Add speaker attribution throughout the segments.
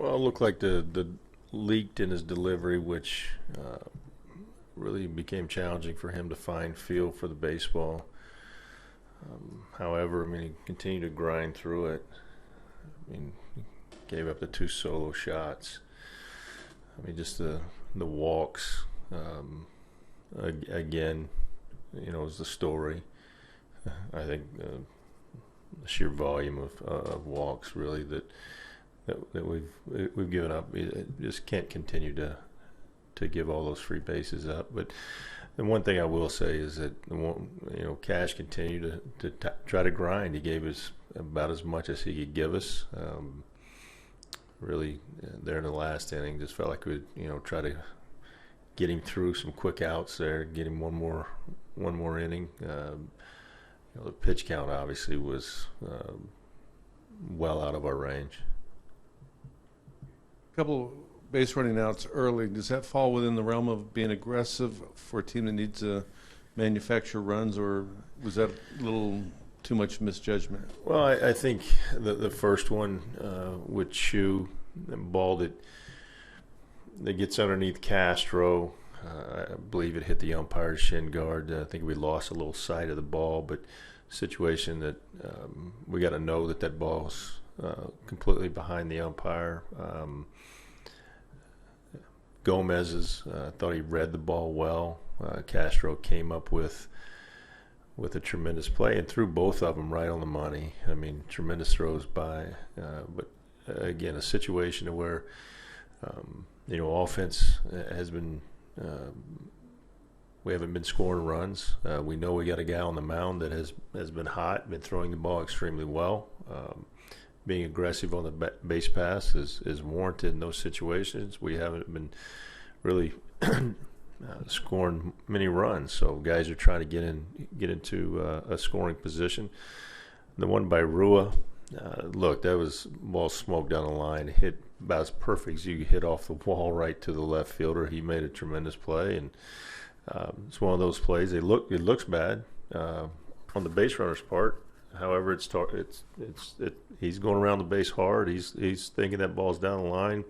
Speaker 1: Well, it looked like the leaked in his delivery, which really became challenging for him to find feel for the baseball. However, I mean, he continued to grind through it. I mean, he gave up the 2 solo shots. I mean, just the walks. Again, is the story. I think the sheer volume of walks really that we've given up. It just can't continue to give all those free bases up. But the one thing I will say is that Cash continued to try to grind. He gave us about as much as he could give us. Really, there in the last inning, just felt like we'd try to get him through some quick outs there, get him one more inning. The pitch count obviously was well out of our range.
Speaker 2: A couple base running outs early. Does that fall within the realm of being aggressive for a team that needs to manufacture runs, or was that a little too much misjudgment?
Speaker 1: Well, I think the first one with Chu, the ball that gets underneath Castro, I believe it hit the umpire's shin guard. I think we lost a little sight of the ball, but situation that we got to know that ball's completely behind the umpire. Gomez's thought he read the ball well. Castro came up with a tremendous play and threw both of them right on the money. I mean, tremendous throws by, but again, a situation where offense has been. We haven't been scoring runs. We know we got a guy on the mound that has been hot, been throwing the ball extremely well. Being aggressive on the base pass is warranted in those situations. We haven't been really scoring many runs, so guys are trying to get into a scoring position. The one by Rua, look, that was ball smoked down the line, hit about as perfect as you could hit off the wall right to the left fielder. He made a tremendous play, and it's one of those plays. It looks bad on the base runner's part. However, he's going around the base hard. He's thinking that ball's down the line.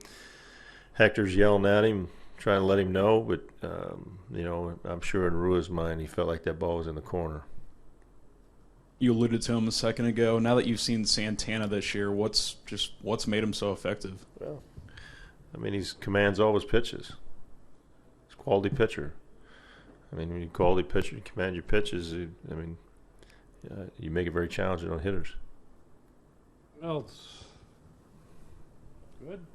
Speaker 1: Hector's yelling at him, trying to let him know, but I'm sure in Rua's mind he felt like that ball was in the corner.
Speaker 3: You alluded to him a second ago. Now that you've seen Santana this year, what's made him so effective?
Speaker 1: Well, I mean, he commands all his pitches. He's a quality pitcher. I mean, when you quality pitcher, you command your pitches. You make it very challenging on hitters.
Speaker 2: Well, good.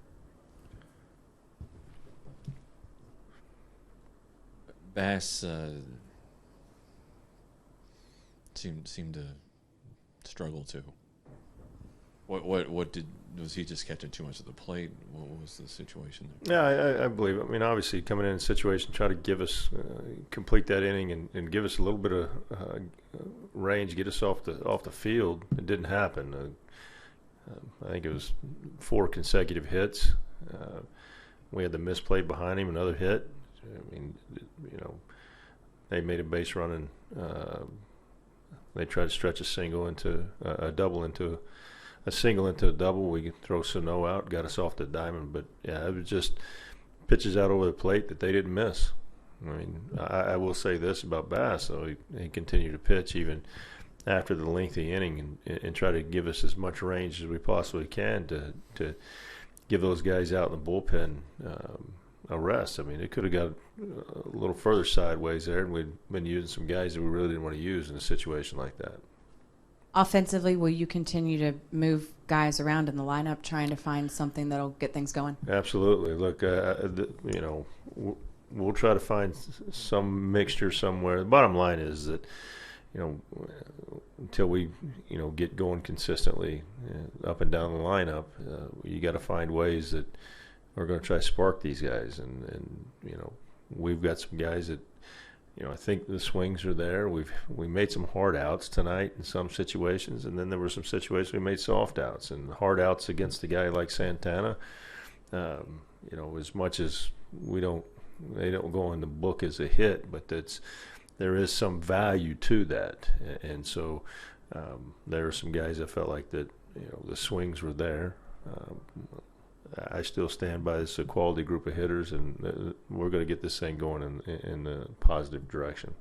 Speaker 4: Bass seemed to struggle too. What was he just catching too much of the plate? What was the situation there?
Speaker 1: Yeah, I believe it. I mean, obviously coming in a situation, try to give us complete that inning and give us a little bit of range, get us off the field. It didn't happen. I think it was 4 consecutive hits. We had the misplay behind him, another hit. I mean, they made a base run and they tried to stretch a single into a double into a single into a double. We could throw Sano out, got us off the diamond. But, yeah, it was just pitches out over the plate that they didn't miss. I mean, I will say this about Bass, though. He continued to pitch even after the lengthy inning and try to give us as much range as we possibly can to give those guys out in the bullpen a rest. I mean, it could have got a little further sideways there, and we'd been using some guys that we really didn't want to use in a situation like that.
Speaker 5: Offensively, will you continue to move guys around in the lineup, trying to find something that'll get things going?
Speaker 1: Absolutely. Look, we'll try to find some mixture somewhere. The bottom line is that, until we, get going consistently up and down the lineup, you got to find ways that we're going to try to spark these guys. And we've got some guys that, I think the swings are there. We made some hard outs tonight in some situations, and then there were some situations we made soft outs and hard outs against a guy like Santana. As much as they don't go in the book as a hit, but there is some value to that, and so there are some guys that felt like that. The swings were there. I still stand by this a quality group of hitters, and we're going to get this thing going in a positive direction.